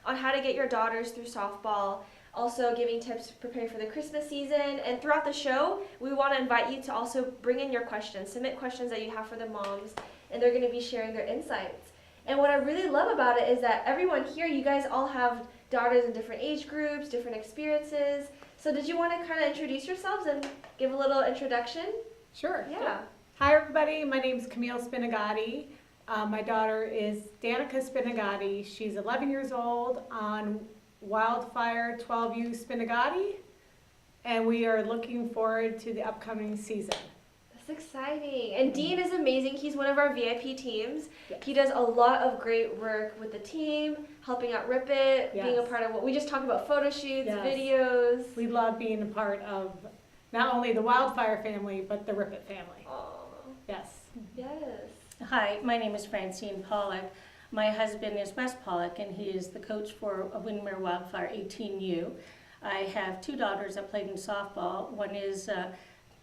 on how to get your daughters through softball, also giving tips to prepare for the Christmas season. And throughout the show, we want to invite you to also bring in your questions, submit questions that you have for the moms, and they're going to be sharing their insights. And what I really love about it is that everyone here, you guys all have daughters in different age groups, different experiences. So did you want to kind of introduce yourselves and give a little introduction? Sure. Yeah. Hi, everybody. My name is Camille Spinagati. My daughter is Danica Spinagati. She's 11 years old on Wildfire 12U Spinagati, and we are looking forward to the upcoming season. That's exciting. And Dean is amazing. He's one of our VIP teams. Yes. He does a lot of great work with the team, helping out Rivet, being a part of what we just talked about, photo shoots, videos. We love being a part of not only the Wildfire family, but the Rivet family. Oh. Yes. Yes. Hi, my name is Francine Pollak. My husband is Wes Pollak, and he is the coach for Windermere Wildfire 18U. I have two daughters that played in softball. One is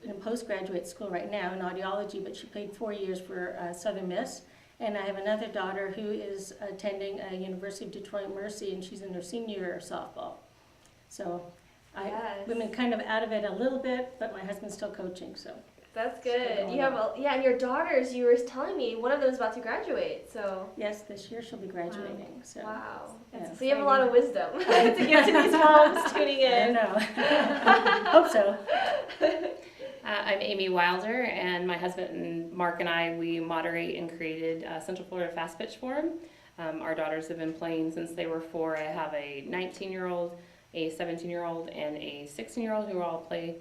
in postgraduate school right now in audiology, but she played 4 years for Southern Miss. And I have another daughter who is attending University of Detroit Mercy, and she's in her senior year of softball. So I've been kind of out of it a little bit, but my husband's still coaching, so. That's good. You have and your daughters, you were telling me, one of them is about to graduate, so. Yes, this year she'll be graduating. Wow. So. Wow. Yeah, so you have a lot of wisdom to give to these moms tuning in. I know. Hope so. I'm Amy Wilder, and my husband Mark and I, we moderate and created Central Florida Fastpitch Forum. Our daughters have been playing since they were 4. I have a 19-year-old, a 17-year-old, and a 16-year-old who all play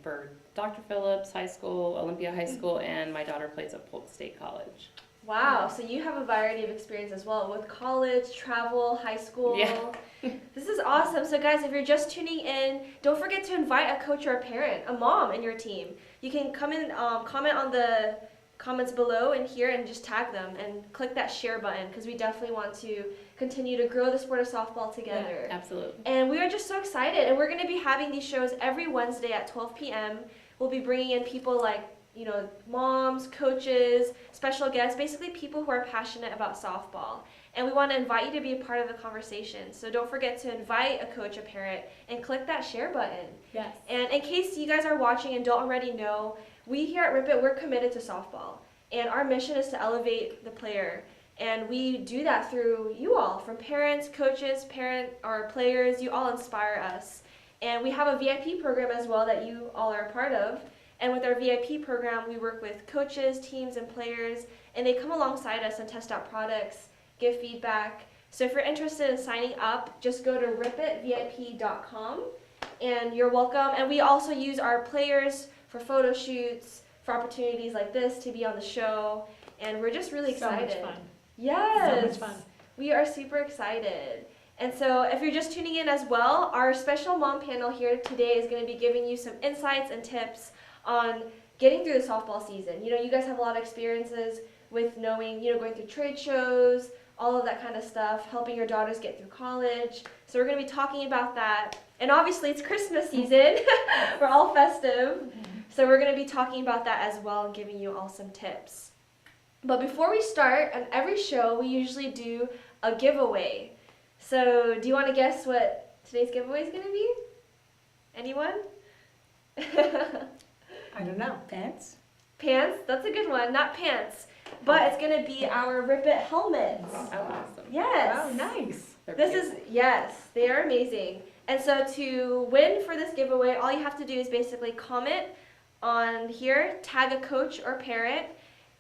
for Dr. Phillips High School, Olympia High School, and my daughter plays at Polk State College. Wow, so you have a variety of experience as well with college, travel, high school. Yeah. This is awesome. So guys, if you're just tuning in, don't forget to invite a coach or a parent, a mom in your team. You can come in, comment on the comments below and here and just tag them and click that share button because we definitely want to continue to grow the sport of softball together. Yeah, absolutely. And we are just so excited. And we're going to be having these shows every Wednesday at 12 p.m. We'll be bringing in people like, you know, moms, coaches, special guests, basically people who are passionate about softball. And we want to invite you to be a part of the conversation. So don't forget to invite a coach, a parent, and click that share button. Yes. And in case you guys are watching and don't already know, we here at Rivet, we're committed to softball. And our mission is to elevate the player. And we do that through you all, from parents, coaches, or players. You all inspire us. And we have a VIP program as well that you all are a part of. And with our VIP program, we work with coaches, teams, and players, and they come alongside us and test out products, give feedback. So if you're interested in signing up, just go to ripetvip.com, and you're welcome. And we also use our players for photo shoots, for opportunities like this to be on the show, and we're just really excited. So much fun. Yes. So much fun. We are super excited. And so if you're just tuning in as well, our special mom panel here today is going to be giving you some insights and tips on getting through the softball season. You know, you guys have a lot of experiences with knowing, you know, going through trade shows, all of that kind of stuff, helping your daughters get through college. So we're going to be talking about that. And obviously it's Christmas season. We're all festive. So we're going to be talking about that as well and giving you all some tips. But before we start, on every show, we usually do a giveaway. So do you want to guess what today's giveaway is going to be? Anyone? I don't know. Pants? Pants? That's a good one. Not pants. But it's going to be our Rivet helmets. Oh, awesome. Yes. Oh, nice. Yes, they are amazing. And so to win for this giveaway, all you have to do is basically comment on here, tag a coach or parent,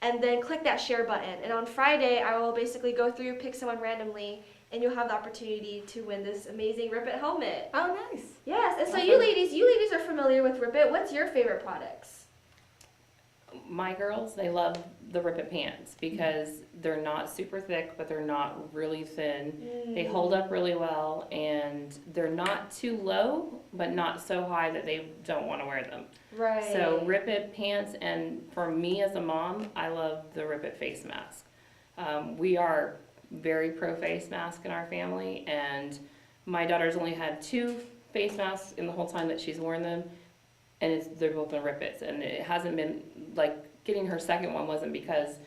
and then click that share button. And on Friday, I will basically go through, pick someone randomly, and you'll have the opportunity to win this amazing Rivet helmet. Oh, nice. Yes, and so you ladies are familiar with Rivet. What's your favorite products? My girls, they love the Rivet pants because they're not super thick, but they're not really thin. They hold up really well, and they're not too low, but not so high that they don't want to wear them. Right. So Rivet pants, and for me as a mom, I love the Rivet face mask. We are very pro face mask in our family, and my daughter's only had 2 face masks in the whole time that she's worn them, and they're both in Rivets, and it hasn't been, like, getting her second one wasn't because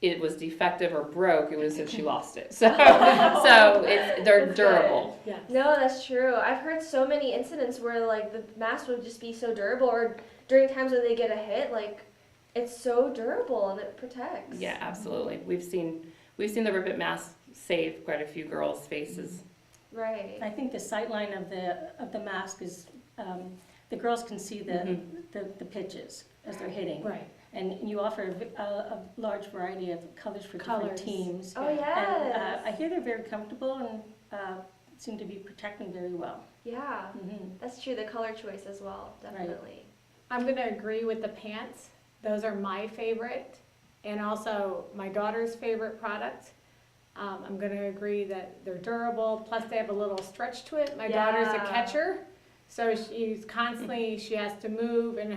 it was defective or broke. It was that she lost it. So they're That's durable. Yes. No, that's true. I've heard so many incidents where like the mask would just be so durable, or during times when they get a hit, like it's so durable and it protects. Yeah, absolutely. We've seen the Rivet mask save quite a few girls' faces. Right. I think the sight line of the mask is, the girls can see the pitches as they're hitting. Right. And you offer a large variety of colors for different Colors. teams. Oh And yes. I hear they're very comfortable and seem to be protecting very well. Yeah, Mhm. that's true. The color choice as well, definitely. I'm going to agree with the pants. Those are my favorite, and also my daughter's favorite product. I'm going to agree that they're durable, plus they have a little stretch to it. My daughter's a Yeah. catcher, so she's constantly, she has to move, and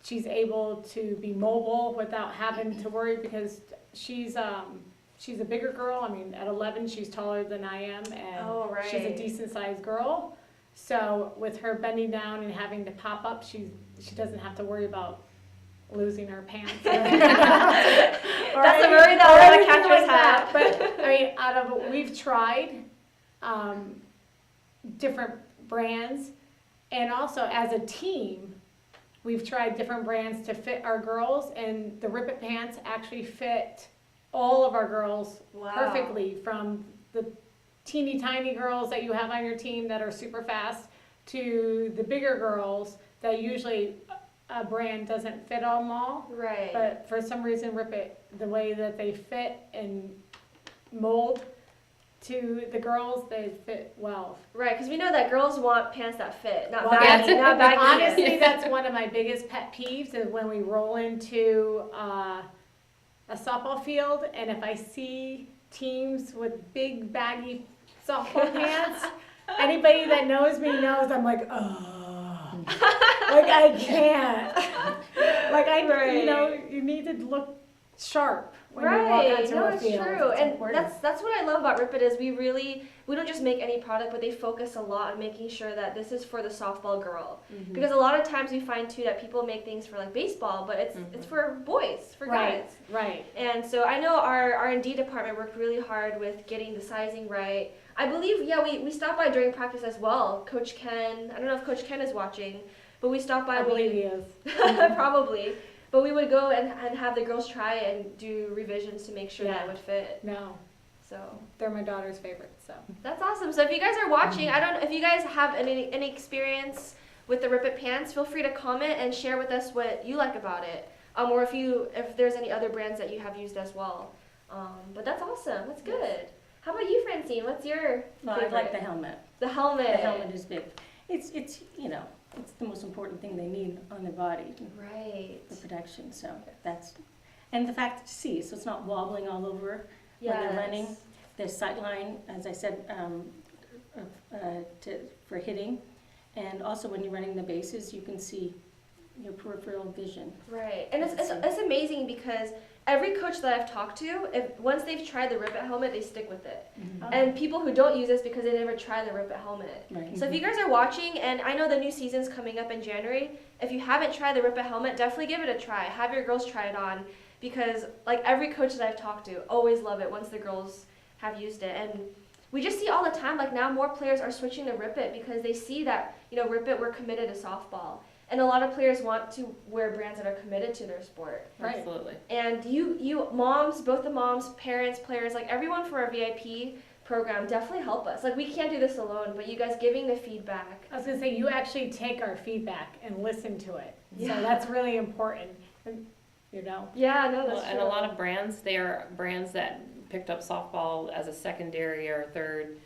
she's able to be mobile without having to worry, because she's a bigger girl. I mean, at 11, she's taller than I am, and Oh right. she's a decent-sized girl. So with her bending down and having to pop up, she doesn't have to worry about losing her pants. That's a worry that a lot of catchers have. But I mean, we've tried different brands, and also as a team, we've tried different brands to fit our girls, and the Rivet pants actually fit all of our girls Wow. perfectly, from the teeny tiny girls that you have on your team that are super fast to the bigger girls that usually a brand doesn't fit them all. Right. But for some reason, Rivet, the way that they fit and mold to the girls, they fit well. Right, because we know that girls want pants that fit, not Well, baggy, not baggy. Honestly, pants. that's one of my biggest pet peeves, is when we roll into a softball field, and if I see teams with big baggy softball pants, anybody that knows me knows I'm like, oh, like I can't. Like you need to look sharp when you walk Right, onto no, a it's field. true, It's and important. that's what I love about Rivet is we don't just make any product, but they focus a lot on making sure that this is for the softball girl. Mm-hmm. Because a lot of times we find too that people make things for like baseball, but it's for boys, for Right, guys. right. And so I know our R&D department worked really hard with getting the sizing right. I believe, we stopped by during practice as well. Coach Ken, I don't know if Coach Ken is watching, but we stopped by. I believe he is. Probably. But we would go and have the girls try it and do revisions to make sure that it would fit. No, So they're my daughter's favorite, so. that's awesome. So if you guys are watching, I don't know if you guys have any experience with the Rivet pants, feel free to comment and share with us what you like about it. Or if there's any other brands that you have used as well. But that's awesome. That's good. How about you, Francine? What's your Well, I favorite? like the helmet. The helmet. The helmet is big. It's it's the most important thing they need on their body, Right. the protection. So and the fact that you see, so it's not wobbling all over when they're running. The sight line, as I said, for hitting, and also when you're running the bases, you can see your peripheral vision. Right, and it's amazing because every coach that I've talked to, once they've tried the Rivet helmet, they stick with it. Mm-hmm. And people who don't use this because they never tried the Rivet helmet. Right. So if you guys are watching, and I know the new season's coming up in January, if you haven't tried the Rivet helmet, definitely give it a try. Have your girls try it on, because like every coach that I've talked to always love it once the girls have used it. And we just see all the time, like now more players are switching to Rivet because they see that, Rivet, we're committed to softball. And a lot of players want to wear brands that are committed to their sport. Right. Absolutely. And you moms, both the moms, parents, players, like everyone for our VIP program, definitely help us. Like we can't do this alone, but you guys giving the feedback. I was gonna say, you actually take our feedback and listen to it. Yeah. So that's really important, Yeah, no, Well, that's and true. a lot of brands, they are brands that picked up softball as a secondary or third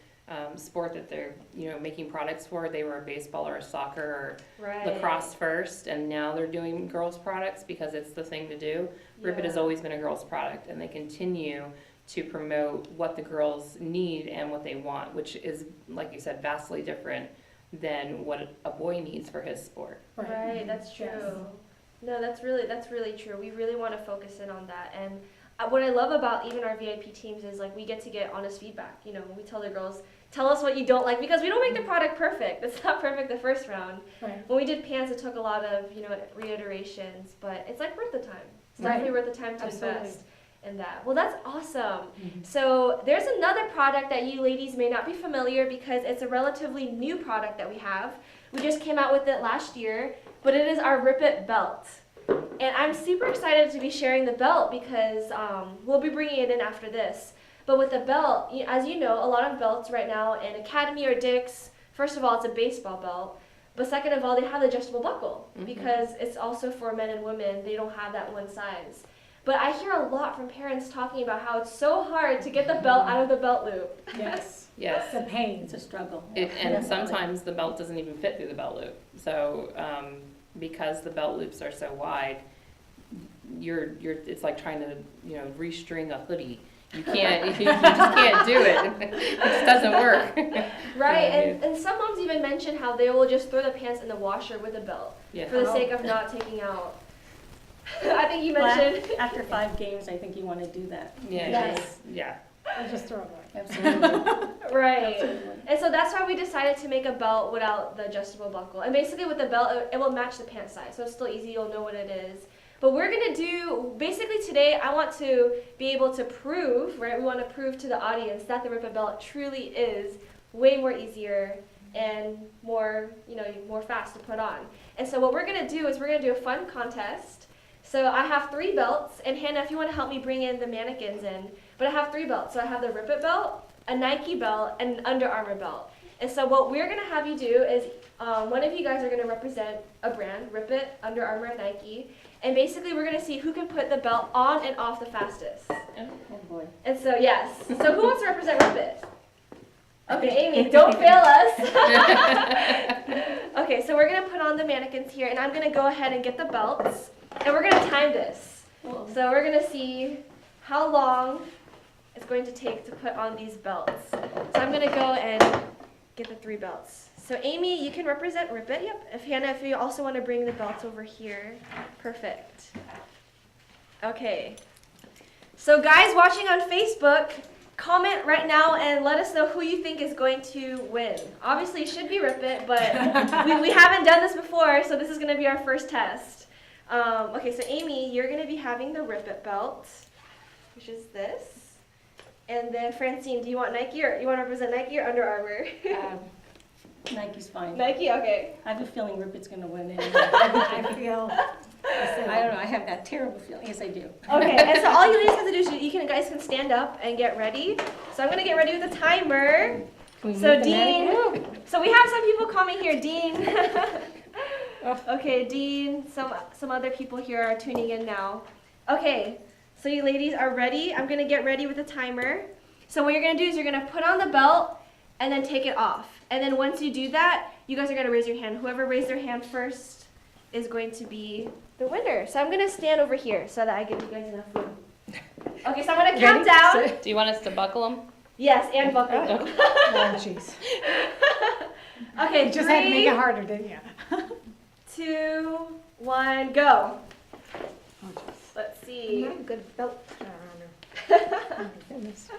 sport that they're making products for. They were a baseball or a soccer or right. lacrosse first, and now they're doing girls products because it's the thing to do. Rivet has always been a girls product, and they continue to promote what the girls need and what they want, which is, like you said, vastly different than what a boy needs for his sport. Right, that's true. Yes. No, that's really true. We really want to focus in on that. And what I love about even our VIP teams is like we get to get honest feedback. We tell the girls, tell us what you don't like, because we don't make the product perfect. It's not perfect the first round. Right. When we did pants, it took a lot of reiterations, but it's like worth the time. It's Right. definitely worth the time to Absolutely. invest. in that. Well, that's awesome. So there's another product that you ladies may not be familiar because it's a relatively new product that we have. We just came out with it last year, but it is our Rivet belt. And I'm super excited to be sharing the belt because we'll be bringing it in after this. But with the belt, as you know, a lot of belts right now in Academy or Dick's, first of all, it's a baseball belt. But second of all, they have the adjustable buckle because it's also for men and women. They don't have that one size. But I hear a lot from parents talking about how it's so hard to get the belt out of the belt loop. Yes. Yes. The pain. It's a struggle. And sometimes the belt doesn't even fit through the belt loop. So because the belt loops are so wide, it's like trying to restring a hoodie. You can't. You just can't do it. It just doesn't work. Right, and some moms even mention how they will just throw the pants in the washer with a belt for the sake of not taking out. I think you mentioned. After 5 games, I think you want to do that. Yeah. Yes. Yeah. I'll just throw it away. Absolutely. Right. Absolutely. And so that's why we decided to make a belt without the adjustable buckle. And basically with the belt, it will match the pant size. So it's still easy, you'll know what it is. But we're going to do, basically today, I want to be able to prove, right? We want to prove to the audience that the Rivet belt truly is way more easier and more, more fast to put on. And so what we're going to do is we're going to do a fun contest. So I have 3 belts, and Hannah, if you want to help me bring in the mannequins in, but I have 3 belts. So I have the Rivet belt, a Nike belt, and an Under Armour belt. And so what we're going to have you do is one of you guys are going to represent a brand, Rivet, Under Armour, and Nike. And basically we're going to see who can put the belt on and off the fastest. Oh boy. And so, yes. So who wants to represent Rivet? Okay, Amy, don't fail us. Okay, so we're going to put on the mannequins here, and I'm going to go ahead and get the belts. And we're going to time this. So we're going to see how long it's going to take to put on these belts. So I'm going to go and get the 3 belts. So Amy, you can represent Rivet. Yep. If Hannah, if you also want to bring the belts over here. Perfect. Okay. So guys watching on Facebook, comment right now and let us know who you think is going to win. Obviously it should be Rivet, but we haven't done this before, so this is going to be our first test. Okay, so Amy, you're going to be having the Rivet belt, which is this. And then Francine, do you want Nike or you want to represent Nike or Under Armour? Nike's fine. Nike, okay. I have a feeling Ripet's going to win anyway. I feel. I don't know. I have that terrible feeling. Yes, I do. Okay, and so all you ladies have to do is guys can stand up and get ready. So I'm going to get ready with the timer. So Dean, so we have some people coming here. Dean. Okay, Dean, some other people here are tuning in now. Okay, so you ladies are ready. I'm going to get ready with the timer. So what you're going to do is you're going to put on the belt and then take it off. And then once you do that, you guys are going to raise your hand. Whoever raised their hand first is going to be the winner. So I'm going to stand over here so that I give you guys enough room. Okay, so I'm going to count down. Do you want us to buckle them? Yes, and buckle them. Oh, jeez. Okay, You just had to make it harder, didn't you? 2, 1, go. Oh, jeez. Let's see. Not a good belt around her. Oh, my goodness.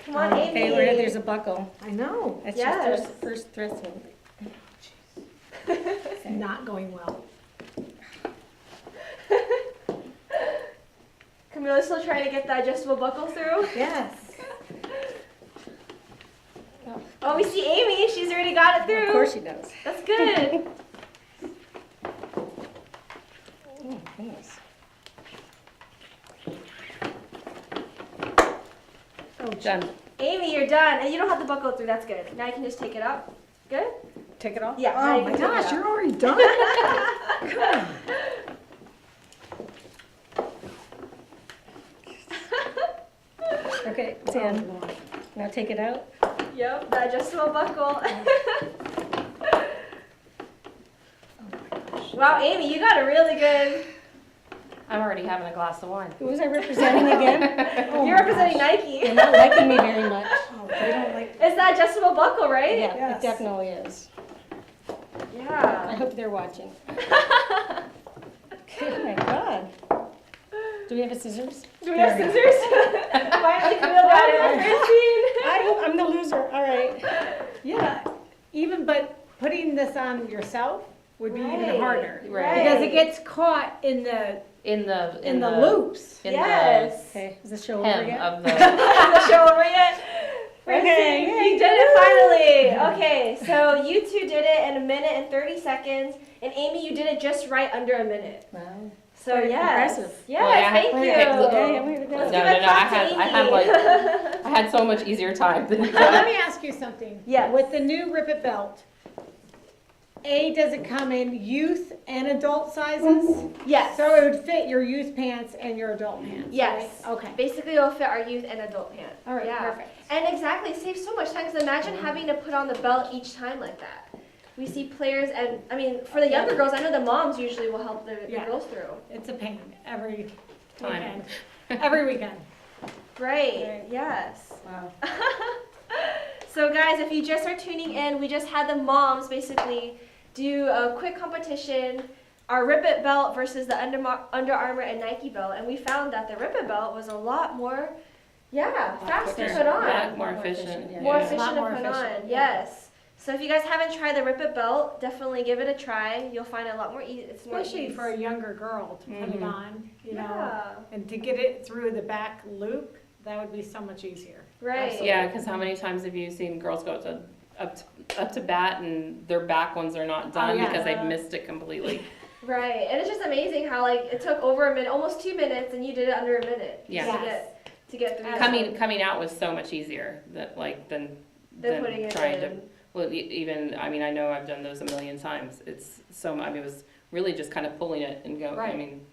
Come on, Amy. Okay, where there's a buckle. I know. That's Yes. just first threshold. It's not going well. Camilla's still trying to get that adjustable buckle through. Yes. Oh, we see Amy. She's already got it through. Of course she does. That's good. Oh, goodness. Oh, Done. Amy, you're done. And you don't have to buckle it through. That's good. Now you can just take it up. Good? take it off? Yeah, now Oh you my can take it gosh, out. you're already done? Come on. Okay, 10. Now take it out. Yep, the adjustable buckle. Wow, Amy, you got a really good. I'm already having a glass of wine. Who was I representing again? Oh You're my representing gosh. Nike. They're not liking me very much. Oh, they don't like. It's that adjustable buckle, right? Yeah, Yes. it definitely is. I Yeah. hope they're watching. Oh my God. Do we have a scissors? Do we have scissors? Finally, Camille got it. I'm the loser. All right. Yeah, even but putting this on yourself would be Right. even harder. Right. Because it gets caught in the loops. Yes. Okay, is the show over hem yet? of the. The show over yet? Okay, Francine, you did it finally. Okay, so you two did it in 1:30, and Amy, you did it just right under a minute. Wow. So Quite yes, impressive. yes, Well, yeah, thank way you. to go. Yeah, way to go. Let's No, give a no, no. clap to I Amy. had so much easier time than you. So let me ask you something. Yes. With the new Rivet belt, does it come in youth and adult sizes? Yes. So it would fit your youth pants and your adult pants? Yes. right? Okay. Basically, it'll fit our youth and adult pant. All right, Yeah. perfect. And exactly, it saves so much time. Because imagine having to put on the belt each time like that. We see players, and I mean, for the younger girls, I know the moms usually will help the Yeah. girls through. It's a pain every Time. weekend. Every weekend. Right. Right. Yes. Wow. So guys, if you just are tuning in, we just had the moms basically do a quick competition, our Rivet belt versus the Under Armour and Nike belt, and we found that the Rivet belt was a lot more, fast to quicker. put on. Yeah, more efficient. yeah. More Yeah. efficient A lot to more put efficient, on, yeah. yes. So if you guys haven't tried the Rivet belt, definitely give it a try. You'll find it a lot more easy. It's more Especially easy. for a younger girl to put it on, you know, Yeah. and to get it through the back loop, that would be so much easier. Right. Yeah, because how many times have you seen girls go up to bat and their back ones are not done yeah. because they've missed it completely? Right. And it's just amazing how like it took over a minute, almost 2 minutes, and you did it under a minute. Yeah. Yes. To get through. Coming out was so much easier than Than putting it trying in. to. Well, even I mean I know I've done those a million times. It's so I mean it was really just kind of pulling it and going. I Right. mean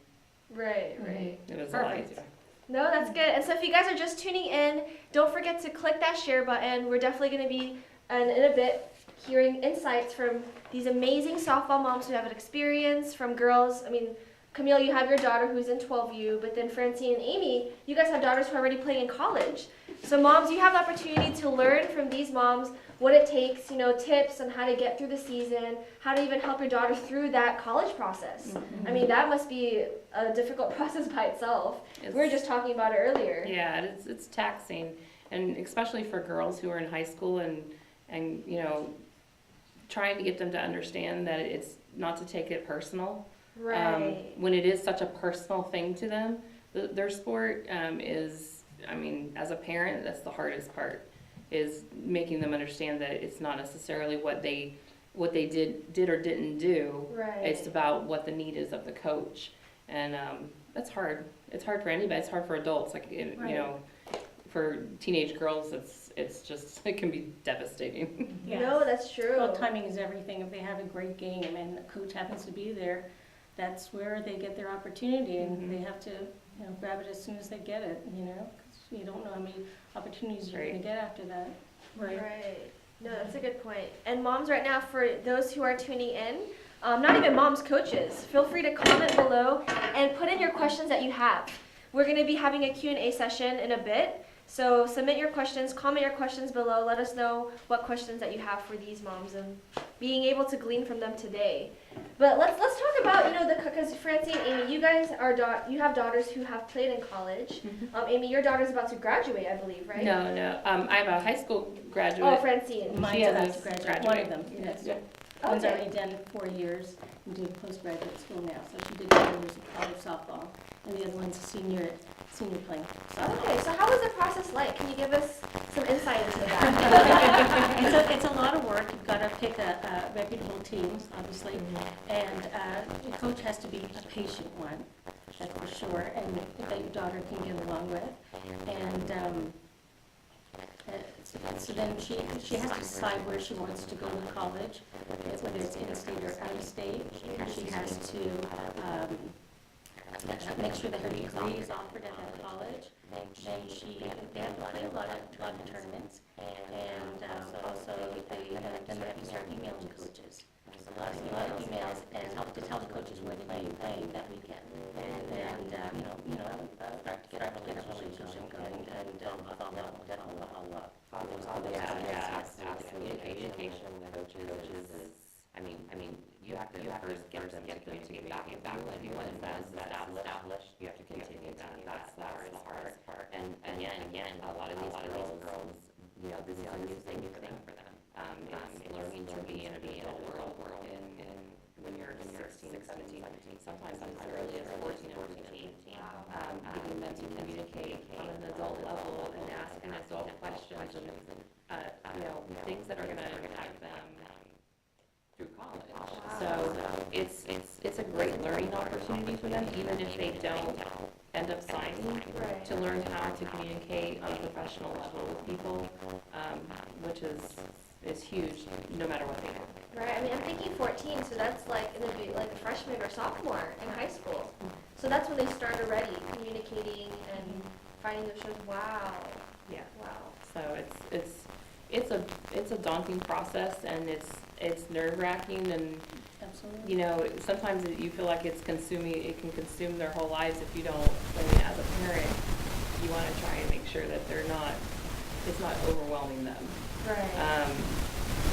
Right. Right. it was a lot Perfect. easier. No, that's good. And so if you guys are just tuning in, don't forget to click that share button. We're definitely going to be in a bit hearing insights from these amazing softball moms who have an experience, from girls. I mean, Camille, you have your daughter who's in 12U, but then Francine and Amy, you guys have daughters who are already playing in college. So moms, you have the opportunity to learn from these moms what it takes, tips on how to get through the season, how to even help your daughter through that college process. I mean, that must be a difficult process by itself. We were just talking about it earlier. Yeah, it's taxing, and especially for girls who are in high school and trying to get them to understand that it's not to take it personal. Right. When it is such a personal thing to them, their sport is, I mean, as a parent, that's the hardest part, is making them understand that it's not necessarily what they did or didn't do. Right. It's about what the need is of the coach, and that's hard. It's hard for anybody. It's hard for adults. Like for teenage girls, it's just it can be devastating. Yes. No, that's true. Well, timing is everything. If they have a great game and the coach happens to be there, that's where they get their opportunity, and they have to grab it as soon as they get it, 'cause you don't know how many opportunities you're going to get after that. Right. No, that's a good point. And moms, right now, for those who are tuning in, not even moms, coaches, feel free to comment below and put in your questions that you have. We're going to be having a Q&A session in a bit. So submit your questions, comment your questions below. Let us know what questions that you have for these moms and being able to glean from them today. But let's talk about because Francine, Amy, you guys you have daughters who have played in college. Amy, your daughter's about to graduate, I believe, right? No. I have a high school graduate. Oh, Francine. Mine's has about to graduate. One of them, yes. Yeah. One's Okay. already done 4 years and doing postgraduate school now, so she did 4 years of college softball, and the other one's a senior playing softball. Okay, so how was the process like? Can you give us some insight into that? It's a lot of work. You've got to pick a reputable team, obviously, and the coach has to be a patient one, that's for sure, and that your daughter can get along with. And so then she has to decide where she wants to go to college, whether it's in-state or out-of-state. She has to make sure that her degree is offered at that college. Then they have to play a lot of tournaments, and also they start emailing coaches. A lot of emails and help to tell the coaches where they may be playing that weekend, and start to get a relationship going and follow up. The communication with coaches is, I mean, you have to first get them to communicate back with you, and once that's established, you have to continue that. That's the hardest part. And again, a lot of these girls, this is a new thing for them. It's learning to be in a adult world, and when sometimes as early as 14 or 15. Getting them to communicate on an adult level and ask adult questions and things that are going to impact them through college. So it's a great learning opportunity for them, even if they don't end up signing, Right. to learn how to communicate on a professional level with people, which is huge, no matter what they do. Right. I mean, I'm thinking 14, so that's like like a freshman or sophomore in high school. So that's when they start already communicating and finding those shows. Wow. Yeah. Wow. So it's a daunting process, and it's nerve-wracking, and Absolutely. sometimes you feel like it can consume their whole lives if you don't. I mean, as a parent, you want to try and make sure that it's not overwhelming them. Right.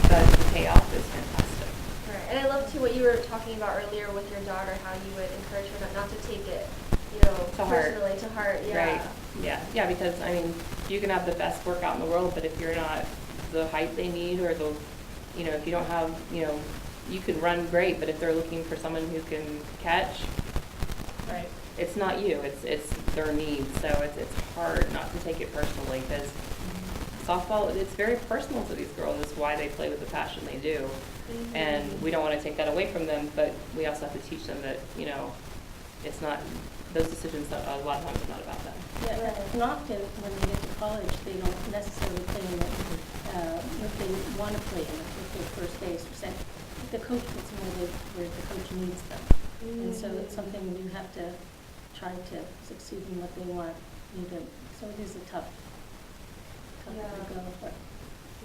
But the payoff is fantastic. Right. And I love too what you were talking about earlier with your daughter, how you would encourage her not to take it, To heart. personally to heart. Yeah. Right. Yeah, because I mean, you can have the best workout in the world, but if you're not the height they need, or if you don't have, you can run great, but if they're looking for someone who can catch, Right. it's not you, it's their needs. So it's hard not to take it personally, because softball, it's very personal to these girls. It's why they play with the passion they do. Mm-hmm. And we don't want to take that away from them, but we also have to teach them that, it's not, those decisions, a lot of times, it's not about them. Yeah, Right. and often when they get to college, they don't necessarily play in it if they want to play in it, if they're first base or second. The coach puts them where the coach needs them. And so it's something you have to try to succeed in what they want you to. So it is a tough way to go. But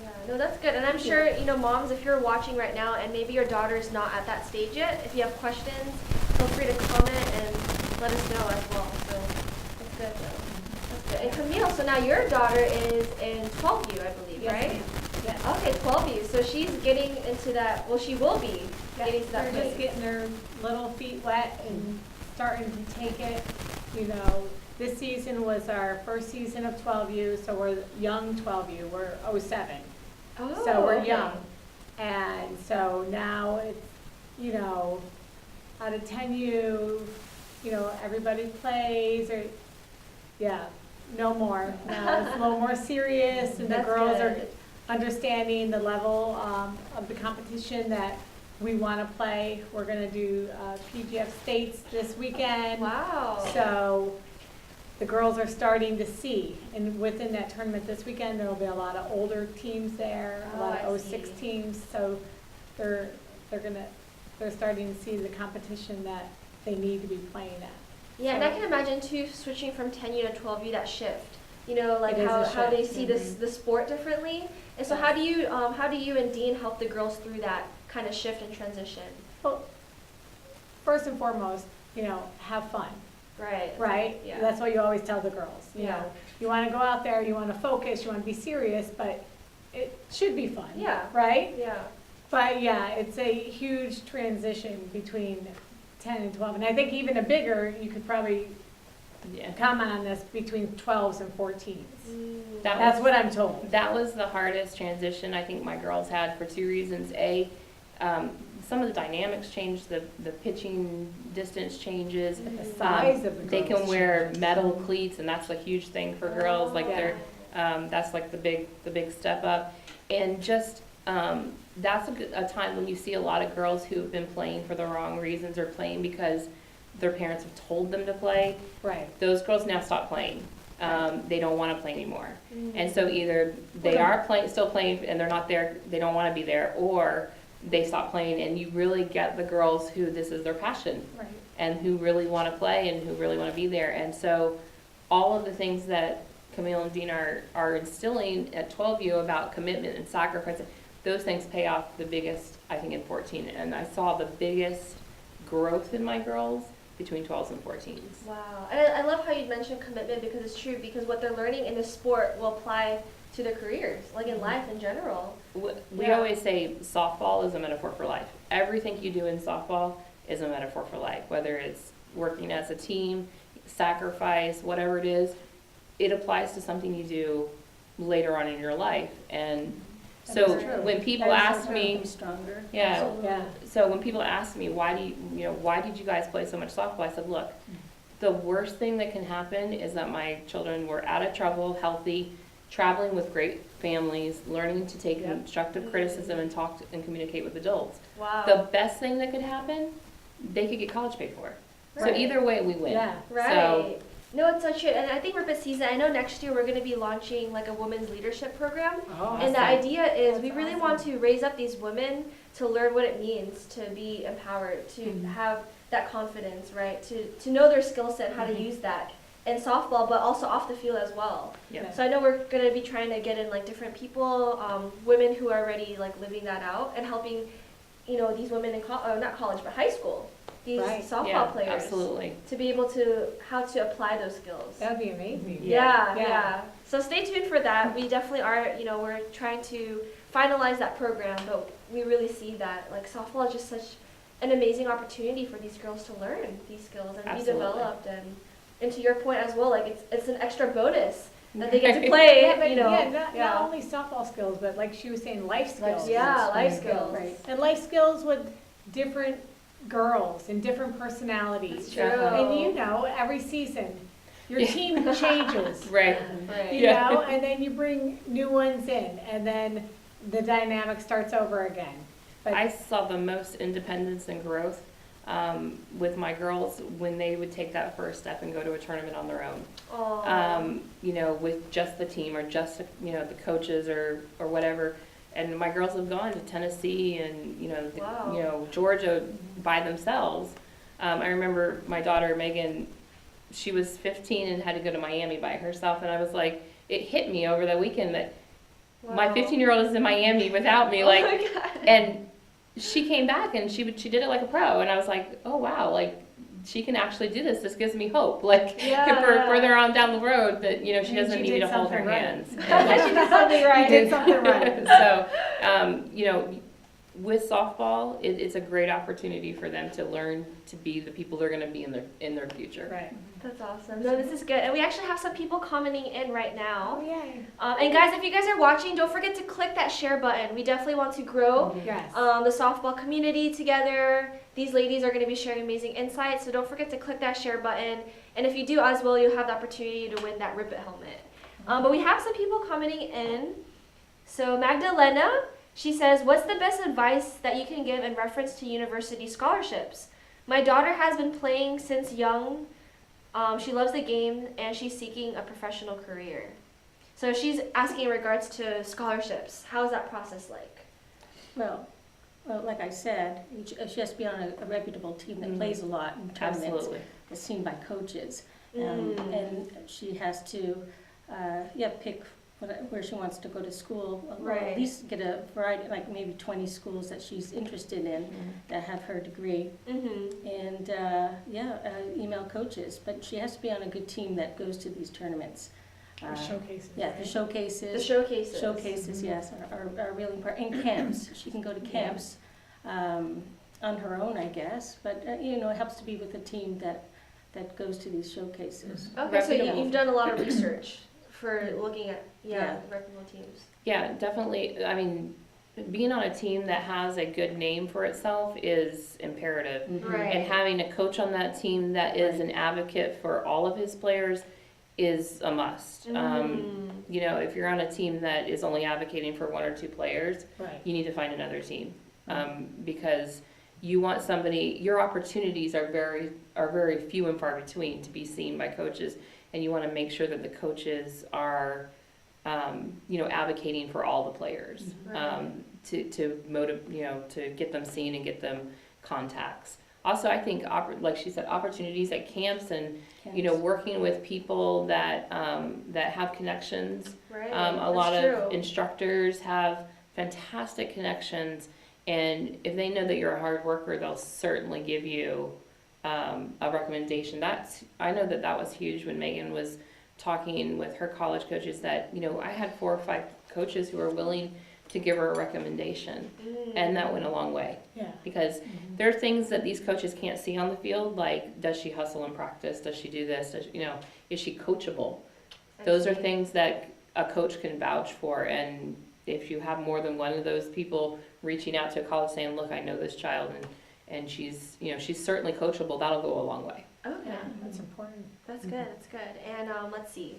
Yeah, no, that's good. And I'm sure, moms, if you're watching right now and maybe your daughter's not at that stage yet, if you have questions, feel free to comment and let us know as well. So that's good, though. That's good. And Camille, so now your daughter is in 12U, I believe, Yes, right? ma'am. Yes. Okay, 12U. So she's getting into that, well, she will be getting to that They're just place. getting their little feet wet and starting to take it. This season was our first season of 12U, so we're young 12U. We're 07. Oh, So we're okay. young. And so now it's, out of 10U, everybody plays no more. Now it's a little more serious, and the That's girls are good. understanding the level of the competition that we want to play. We're going to do PGF States this weekend. Wow. So the girls are starting to see, and within that tournament this weekend, there will be a lot of older teams there, a Oh, lot I of 06 see. teams. So they're starting to see the competition that they need to be playing at. Yeah, and I can imagine too, switching from 10U to 12U, that shift. Like It is a how they shift, see the sport differently. And so Yes. how do you and Dean help the girls through that kind of shift and transition? Well, first and foremost, have fun, Right. right? Yeah. That's what you always tell the girls. Yeah. You want to go out there, you want to focus, you want to be serious, but it should be fun. Yeah. Right? Yeah. But yeah, it's a huge transition between 10 and 12. And I think even a bigger, you could probably Yeah. comment on this, between 12s and 14s. That That's was- what I'm told. That was the hardest transition I think my girls had, for two reasons. Some of the dynamics changed, the pitching distance changes. The size of the They girls can wear changes. metal cleats, and that's a huge thing for girls. Like Yeah. that's like the big step up. And just that's a time when you see a lot of girls who have been playing for the wrong reasons, or playing because their parents have told them to play. Right. Those girls now stop playing. They don't want to play anymore. Mm-hmm. And so either they are still playing, and they're not there, they don't want to be there, or they stop playing, and you really get the girls who this is their passion, Right. and who really want to play, and who really want to be there. And so all of the things that Camille and Dean are instilling at 12U about commitment and sacrifice, those things pay off the biggest, I think, in 14. And I saw the biggest growth in my girls between 12s and 14s. Wow. And I love how you mentioned commitment, because it's true, because what they're learning in the sport will apply to their careers, like in life in general. We Yeah. always say softball is a metaphor for life. Everything you do in softball is a metaphor for life, whether it's working as a team, sacrifice, whatever it is, it applies to something you do later on in your life. And So is true. when people That is so ask true. me, Be stronger. yeah, Yeah. so when people ask me, why did you guys play so much softball? I said, look, the worst thing that can happen is that my children were out of trouble, healthy, traveling with great families, learning to take Yep. constructive criticism and talk and communicate with adults. Wow. The best thing that could happen, they could get college paid for. So Right. either way, we win. Yeah. Right. So- No, it's such a, and I think Rivet sees it. I know next year we're going to be launching like a women's leadership program. Oh, And the idea is That's we really awesome. want to raise up these women to learn what it means to be empowered, to Mhm. have that confidence, right? To know their skill set, how to Mhm. use that in softball, but also off the field as well. Yeah. So I know we're going to be trying to get in like different people, women who are already like living that out and helping, these women in not college, but high school, these Right. softball Yeah, players absolutely. to be able to, how to apply those skills. That'd be amazing. Yeah, Yeah. yeah. So stay tuned for that. We definitely are, we're trying to finalize that program, but we really see that like softball is just such an amazing opportunity for these girls to learn these skills and Absolutely. be developed and to your point as well, like it's an extra bonus that they get to play, Yeah, but not yeah. only softball skills, but like she was saying, life skills. Yeah, life Right. skills. Right. And life skills with different girls and different personalities. It's true. And every season, your Yeah. team changes. Right. Right. Yeah. And then you bring new ones in, and then the dynamic starts over again. But I saw the most independence and growth with my girls when they would take that first step and go to a tournament on their own. Aw. With just the team or just the coaches or whatever. And my girls have gone to Tennessee and Wow. Georgia by themselves. I remember my daughter Megan, she was 15 and had to go to Miami by herself, and I was like, it hit me over the weekend that my Wow. 15-year-old is in Miami without me, Oh like, my God. and she came back and she did it like a pro, and I was like, oh wow, like she can actually do this. This gives me hope. Like Yeah, for yeah. further on down the road, that she And doesn't she need me did to hold her something right. hands. She did something right. You did something right. So, with softball, it's a great opportunity for them to learn to be the people they're going to be in their future. Right. That's awesome. No, this is good. And we actually have some people commenting in right now. Oh, yay. And guys, if you guys are watching, don't forget to click that share button. We definitely want to grow Yes. the softball community together. These ladies are going to be sharing amazing insights, so don't forget to click that share button. And if you do as well, you'll have the opportunity to win that Rivet helmet. But we have some people commenting in. So Magdalena, she says, what's the best advice that you can give in reference to university scholarships? My daughter has been playing since young. She loves the game and she's seeking a professional career. So she's asking in regards to scholarships. How's that process like? Well, like I said, she has to be on a reputable team that Mhm. plays a lot in tournaments, Absolutely. that's seen by coaches. Mm. And she has to, pick where she wants to go to school. Or Right. at least get a variety, like maybe 20 schools that she's interested in that have her degree. Mm-hmm. And, email coaches. But she has to be on a good team that goes to these tournaments. Showcases. Yeah, the right? showcases. The showcases. Showcases, yes, are really important. And camps. She can go to camps on her own, I guess. But, it helps to be with a team that goes to these showcases. Okay, so Reputable. you've done a lot of research for looking at Yeah. reputable teams. Yeah, definitely. I mean, being on a team that has a good name for itself is imperative. Mhm. Right. And having a coach on that team that is an advocate for all of his players is a must. If you're on a team that is only advocating for one or two players, Right. you need to find another team, because you want somebody. Your opportunities are very few and far between to be seen by coaches, and you want to make sure that the coaches are, advocating for all the players, Right. to motivate, to get them seen and get them contacts. Also, I think, like she said, opportunities at camps and Camps. working with people that have connections. Right. A lot That's of true. instructors have fantastic connections, and if they know that you're a hard worker, they'll certainly give you a recommendation. I know that was huge when Megan was talking with her college coaches. That I had 4 or 5 coaches who were willing to give her a recommendation, and that went a long way. Yeah. Because there are things that these coaches can't see on the field, like does she hustle in practice? Does she do this? Is she coachable? I Those are see. things that a coach can vouch for, and if you have more than one of those people reaching out to a college saying, look, I know this child and she's, she's certainly coachable, that'll go a long way. Okay. Yeah, that's important. That's good. That's good. And let's see.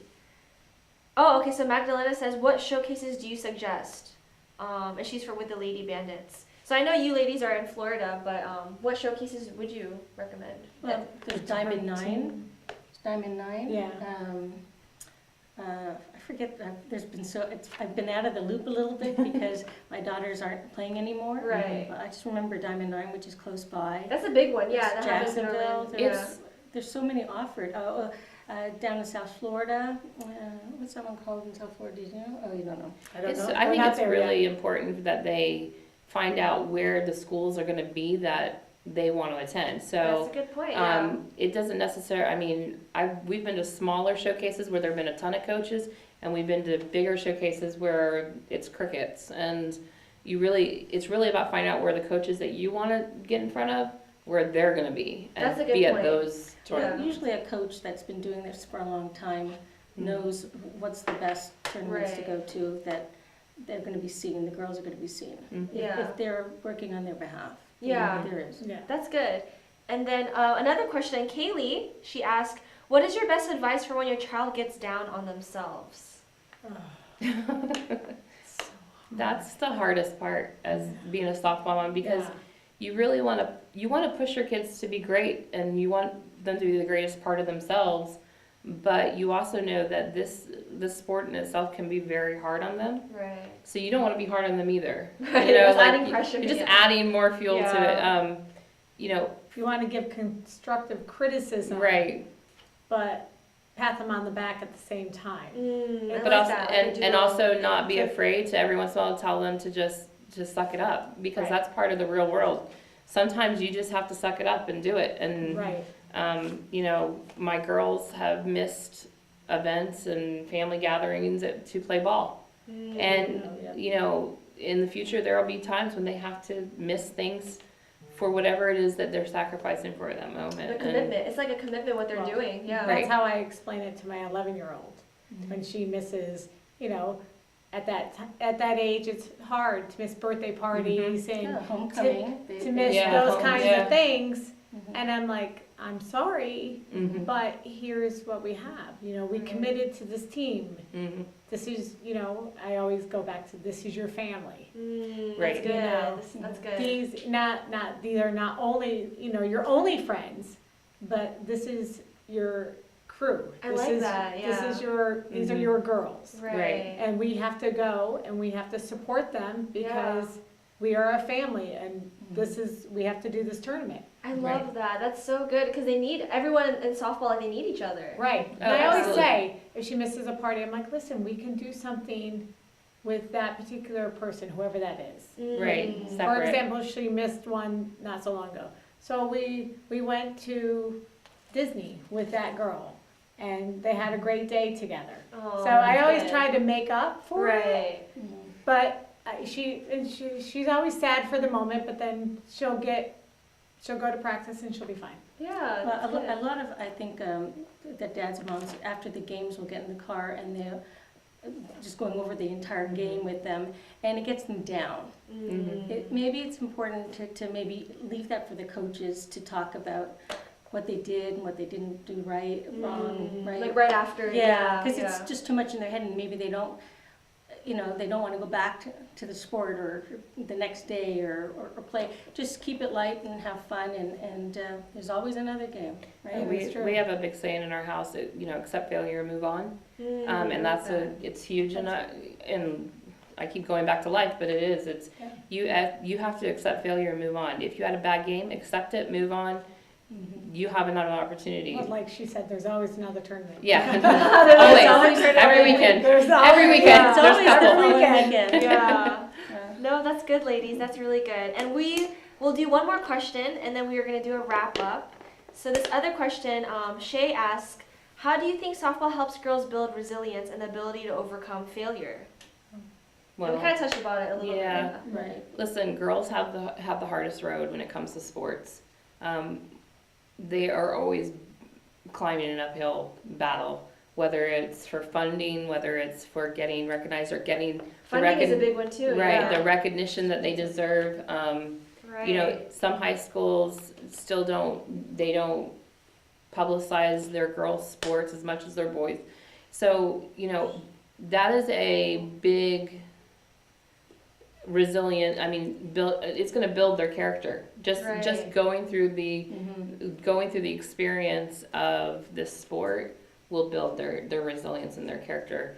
Oh, okay. So Magdalena says, "What showcases do you suggest?" And she's with the Lady Bandits. So I know you ladies are in Florida, but what showcases would you recommend? Well, there's Diamond 9. Diamond 9. Yeah. I forget. I've been out of the loop a little bit because my daughters aren't playing anymore. Right. But I just remember Diamond 9, which is close by. That's a big one. Yeah, that happens in Jacksonville. Orlando. There's so many offered. Down in South Florida. What's that one called in South Florida? Did you know? Oh, you don't know. I don't know. I We're think not it's there really yet. important that they find out where the schools are going to be that they want to attend. That's So a good point. Yeah. it doesn't necessarily, we've been to smaller showcases where there have been a ton of coaches, and we've been to bigger showcases where it's crickets. And it's really about finding out where the coaches that you want to get in front of, where they're going to be. And That's a good be point. at those Yeah. tournaments. Usually a coach that's been doing this for a long time knows what's the best tournaments to Right. go to that they're going to be seen, the girls are going to be seen. Mhm. Yeah. If they're working on their behalf. Yeah. There is. Yeah. That's good. And then another question, Kaylee, she asked, "What is your best advice for when your child gets down on themselves?" That's the hardest part as being a softball mom, because you really want to push your kids to be great, and you want them to be the greatest part of themselves, but you also know that this sport in itself can be very hard on them, Right. so you don't want to be hard on them either. Right. It's adding pressure. You're just yeah. adding more fuel to Yeah. it. If you want to give constructive criticism, Right. but pat them on the back at the same time. I But like also that. and They do also both. not be afraid to every once in a while tell them to just suck it up, because Right. that's part of the real world. Sometimes you just have to suck it up and do it. And Right. my girls have missed events and family gatherings to play ball. And, in the future, there will be times when they have to miss things for whatever it is that they're sacrificing for that moment. The And- commitment. It's like a commitment what they're Well, doing. Yeah. Right. That's how I explain it to my 11-year-old. When she misses, at that age, it's hard to miss birthday parties and Yeah, homecoming. to miss Yeah. those kinds Yeah. of things. Mhm. And I'm like, I'm sorry, Mhm. but here's what we have. We committed to this team. Mhm. This is, I always go back to, this is your family. That's Right. good. Yeah. That's good. These are not only, your only friends, but this is your crew. I This like is- that, These are Mhm. your girls. Right. And we have to go and we have to support them because we are a family and we have to do this tournament. I love that. That's so good because they need everyone in softball. Like they need each other. Right. Oh, And I always absolutely. say, if she misses a party, I'm like, listen, we can do something with that particular person, whoever that is. Right. Mm. For Separate. example, she missed one not so long ago. So we went to Disney with that girl and they had a great day together. Oh, So I that's always good. try to make up for it. Right. But she's always sad for the moment, but then she'll go to practice and she'll be fine. Yeah. Well, that's a good. lot of, I think, that dads and moms, after the games, will get in the car and they're just going over the entire game with them, and it gets them down. Mm. Maybe it's important to maybe leave that for the coaches to talk about what they did and what they didn't do right, wrong, right? Like right after. Yeah, because yeah. it's just too much in their head, and maybe they don't want to go back to the sport or the next day or play. Just keep it light and have fun, and there's always another game, right? That's true. We have a big saying in our house, accept failure and move on. And that's it's huge, and I keep going back to life, but it is. It's you have to accept failure and move on. If you had a bad game, accept it, move on. You have another opportunity. But like she said, there's always another tournament. Yeah. There's Always. Every weekend. There's Every weekend. Yeah. It's There's always couple. the following Weekend. weekend. Yeah. Yeah. No, that's good, ladies. That's really good. And we'll do one more question, and then we are going to do a wrap up. So this other question, Shay asked, how do you think softball helps girls build resilience and the ability to overcome failure? We Well, kind of touched about it a little yeah. bit. Right. listen, girls have the hardest road when it comes to sports. They are always climbing an uphill battle whether it's for funding, whether it's for getting recognized or getting Funding is a big one too. right, Yeah. the recognition that they deserve. Right. You know, some high schools still don't publicize their girls' sports as much as their boys. So, you know, that is a big resilient, it's going to build their character. Just Right. going through the experience of this sport will build their resilience and their character.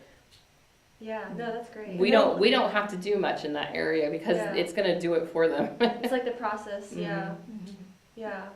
Yeah, no, that's great. We don't have to do much in that area because Yeah. it's going to do it for them. It's like the process, yeah. Mhm. Yeah.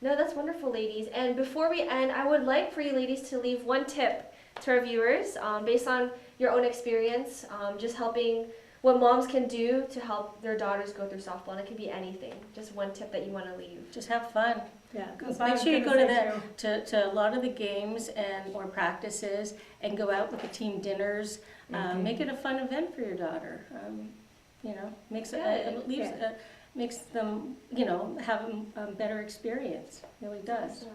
No, that's wonderful, ladies. And before we end, I would like for you ladies to leave one tip to our viewers based on your own experience, just helping what moms can do to help their daughters go through softball. And it can be anything. Just one tip that you want to leave. Just have fun. Yeah. Make sure you go to a lot of the games or practices and go out with the team dinners. Make it a fun event for your daughter. You know, makes them, you know, have a better experience. It really does. So,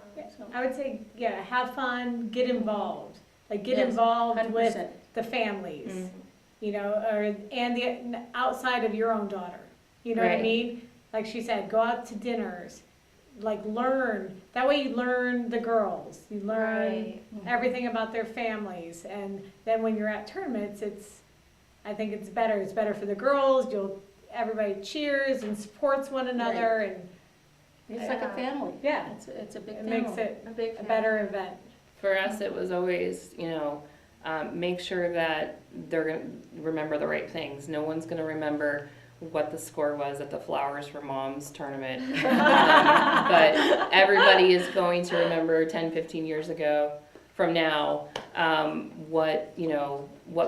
I would say, yeah, have fun, get involved. Like, get yes, involved 100%. with the families, you know, and the outside of your own daughter. You know what I Right. mean? Like she said, go out to dinners, like learn. That way you learn the girls. You learn Right. everything about their families. And then when you're at tournaments, I think it's better. It's better for the girls. Everybody cheers and supports one another, and It's like a family. yeah, It's a big it family. makes it A big a better event. For us, it was always, you know, make sure that they're going to remember the right things. No one's going to remember what the score was at the Flowers for Moms tournament. But everybody is going to remember 10, 15 years ago from now what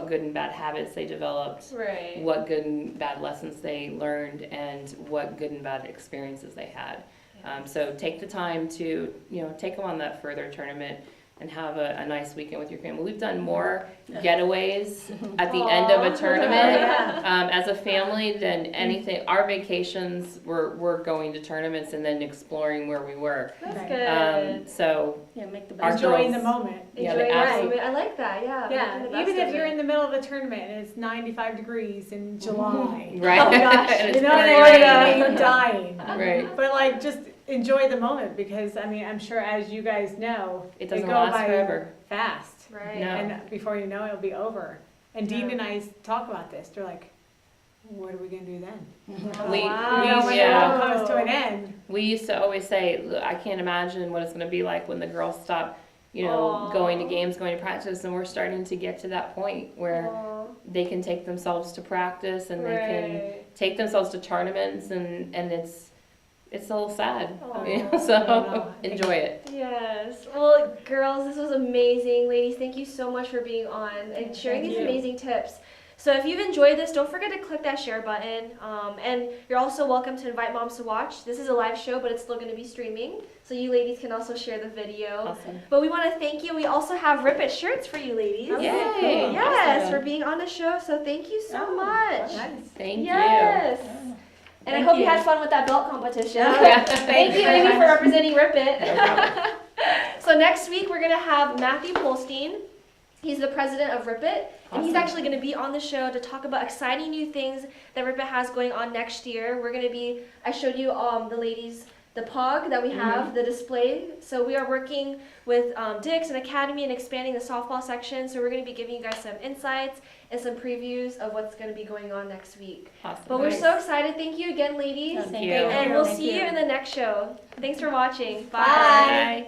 good and bad habits they developed, Right. what good and bad lessons they learned, and what good and bad experiences they had. So take the time to, you know, take them on that further tournament and have a nice weekend with your family. We've done more getaways at the end of a tournament as a family than anything. Our vacations were going to tournaments and then exploring where we were. That's Right. good. So Yeah, make the Our best. Enjoying girls- the moment. Yeah, Enjoying they the absolutely- moment. I like that, yeah. Yeah, making the best even if of you're it. in the middle of a tournament and it's 95 degrees in July. right, Oh, gosh. and it's You know, in pouring Florida, rain. you're dying. Right. But like, just enjoy the moment because, I mean, I'm sure as you guys know, It they doesn't go last by forever. fast. Right. No. And before you know it, it'll be over. And Dean Yeah. and I talk about this. They're like, what are we going to do then? Oh, We- wow. You know, when yeah. it all comes to an end. We used to always say, "Look, I can't imagine what it's going to be like when the girls stop, you know, Aw. going to games, going to practice." And we're starting to get to that point where Aw. they can take themselves to practice and they can take themselves to tournaments, and it's a little sad. Aw. You know, so enjoy it. Yes. Well, girls, this was amazing. Ladies, thank you so much for being on and sharing Thank these you. amazing tips. So if you've enjoyed this, don't forget to click that share button. And you're also welcome to invite moms to watch. This is a live show, but it's still going to be streaming. So you ladies can also share the video. Awesome. But we want to thank you. We also have Rivet shirts for you ladies. Oh, Yay! cool. Yes, Awesome. for being on the show. So thank you so Oh, much. Nice. Thank Yes. Oh. And I Thank hope you you. had fun with that belt competition. Oh, Yeah. Thank you, very Amy, for much. representing Rivet. No problem. So next week we're going to have Matthew Polstein. He's the president of Rivet, and he's Awesome. actually going to be on the show to talk about exciting new things that Rivet has going on next year. We're going to be, I showed you the ladies, the POG that we have, the display. So we are working with Dix and Academy and expanding the softball section. So we're going to be giving you guys some insights and some previews of what's going to be going on next week. Awesome. But we're Nice. so excited. Thank you again, ladies. Thank you. And we'll Thank see you you. in the next show. Thanks for watching. Bye. Bye.